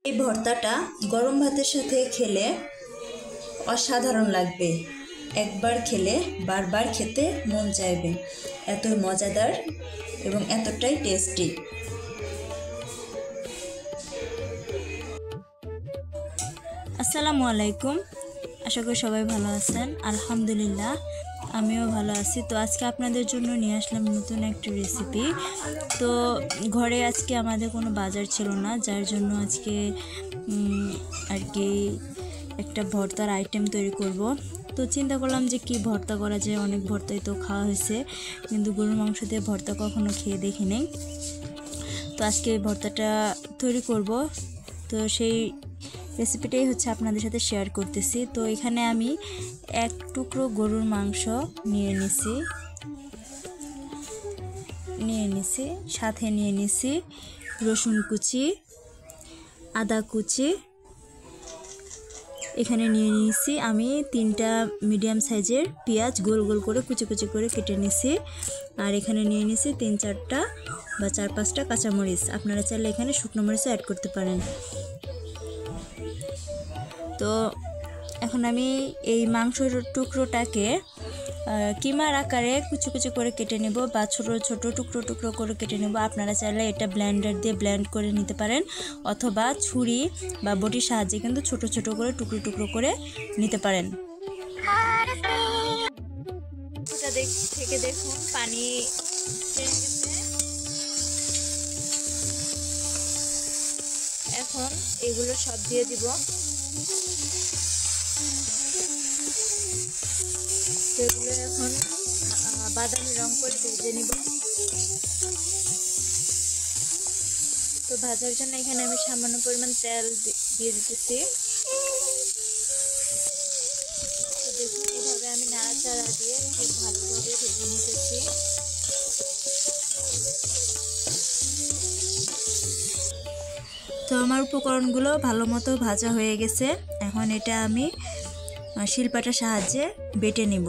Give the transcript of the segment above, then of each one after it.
এই ভর্তাটা গরম ভাতের সাথে খেলে অসাধারণ লাগবে। একবার খেলে বারবার খেতে মন চাইবে, এতই মজাদার এবং এতটাই টেস্টি। আসসালামু আলাইকুম, আশা করি সবাই ভালো আছেন। আলহামদুলিল্লাহ আমিও ভালো আছি। তো আজকে আপনাদের জন্য নিয়ে আসলাম নতুন একটা রেসিপি। তো ঘরে আজকে আমাদের কোনো বাজার ছিল না, যার জন্য আজকে আর কি একটা ভর্তার আইটেম তৈরি করব। তো চিন্তা করলাম যে কি ভর্তা করা যায়, অনেক ভর্তাই তো খাওয়া হয়েছে, কিন্তু গরুর মাংস দিয়ে ভর্তা কখনো খেয়ে দেখিনি। তো আজকে এই ভর্তাটা তৈরি করব। তো সেই রেসিপিটাই হচ্ছে আপনাদের সাথে শেয়ার করতেছি। তো এখানে আমি এক টুকরো গরুর মাংস নিয়ে নিছি, সাথে নিয়ে নিছি রসুন কুচি, আদা কুচি। এখানে নিয়ে নিয়েছি আমি 3টা মিডিয়াম সাইজের পেঁয়াজ, গোল গোল করে কুচি কুচি করে কেটে নিছি। আর এখানে নিয়ে নিছি 3-4টা বা 4-5টা কাঁচামরিচ। আপনারা চাইলে এখানে শুকনো মরিচও অ্যাড করতে পারেন। তো এখন আমি এই মাংসের টুকরোটাকে কিমার আকারে কুচি কুচি করে কেটে নেব, বা ছোট ছোট টুকরো টুকরো করে কেটে নেব। আপনারা চাইলে এটা ব্লেন্ডার দিয়ে ব্লেন্ড করে নিতে পারেন, অথবা ছুরি বা বটির সাহায্যে কিন্তু ছোট ছোট করে টুকরো টুকরো করে নিতে পারেন। থেকে দেখুন পানি এখন এগুলো সব দিয়ে দিব। সেগুলো এখন বাদামি রং করে ভেজে নিব। তো ভাজার জন্য এখানে আমি সামান্য পরিমাণ তেল দিয়ে দিতেছি। তো দেখুন এইভাবে আমি নাড়াচাড়া দিয়ে খুব ভালোভাবে ভেজে নিতেছি। তো আমার উপকরণগুলো ভালো মতো ভাজা হয়ে গেছে। এখন এটা আমি শিলপাটার সাহায্যে বেটে নিব।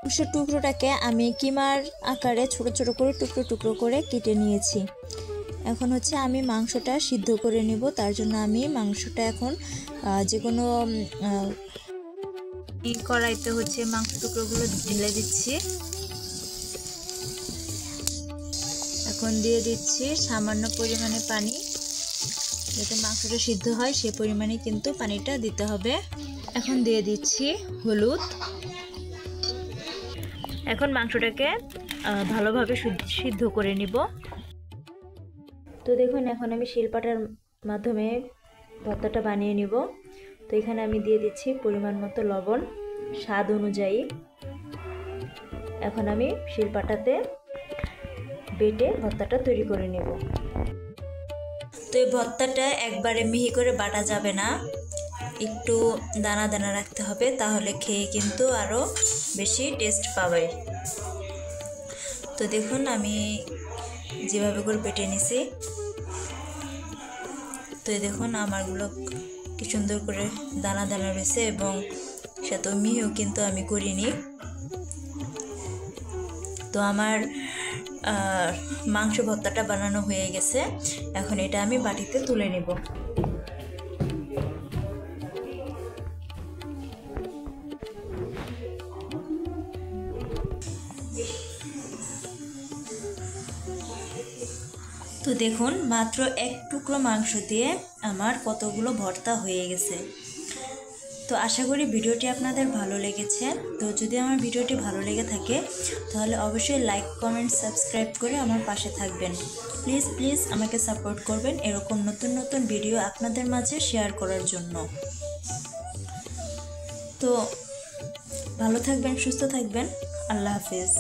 মাংসের টুকরোটাকে আমি কিমার আকারে ছোট ছোট করে টুকরো টুকরো করে কেটে নিয়েছি। এখন হচ্ছে আমি মাংসটা সিদ্ধ করে নিব। তার জন্য আমি মাংসটা এখন যে কোনো কড়াইতে হচ্ছে মাংস টুকরোগুলো ঢেলে দিচ্ছি। এখন দিয়ে দিচ্ছি সামান্য পরিমাণে পানি, যাতে মাংসটা সিদ্ধ হয় সেই পরিমাণে কিন্তু পানিটা দিতে হবে। এখন দিয়ে দিচ্ছি হলুদ। এখন মাংসটাকে ভালোভাবে সিদ্ধ করে নিব। তো দেখুন এখন আমি শিলপাটার মাধ্যমে ভর্তাটা বানিয়ে নিব। তো এখানে আমি দিয়ে দিচ্ছি পরিমাণ মতো লবণ, স্বাদ অনুযায়ী। এখন আমি শিলপাটাতে বেটে ভর্তাটা তৈরি করে নেব। তো এই ভর্তাটা একবারে মিহি করে বাটা যাবে না, একটু দানা দানা রাখতে হবে, তাহলে খেয়ে কিন্তু আরও বেশি টেস্ট পাবে। তো দেখুন আমি যেভাবে করে বেটে নিছি, তো দেখুন আমারগুলো কি সুন্দর করে দানা দানা রয়েছে, এবং সেটা মিহিও কিন্তু আমি করিনি। তো আমার মাংস ভর্তাটা বানানো হয়ে গেছে। এখন এটা আমি বাটিতে তুলে নেব। তো দেখুন মাত্র এক টুকরো মাংস দিয়ে আমার কতগুলো ভর্তা হয়ে গেছে। তো আশা করি ভিডিওটি আপনাদের ভালো লেগেছে। তো যদি আমার ভিডিওটি ভালো লেগে থাকে তাহলে অবশ্যই লাইক, কমেন্ট, সাবস্ক্রাইব করে আমার পাশে থাকবেন। প্লিজ প্লিজ আমাকে সাপোর্ট করবেন এরকম নতুন নতুন ভিডিও আপনাদের মাঝে শেয়ার করার জন্য। তো ভালো থাকবেন, সুস্থ থাকবেন। আল্লাহ হাফেজ।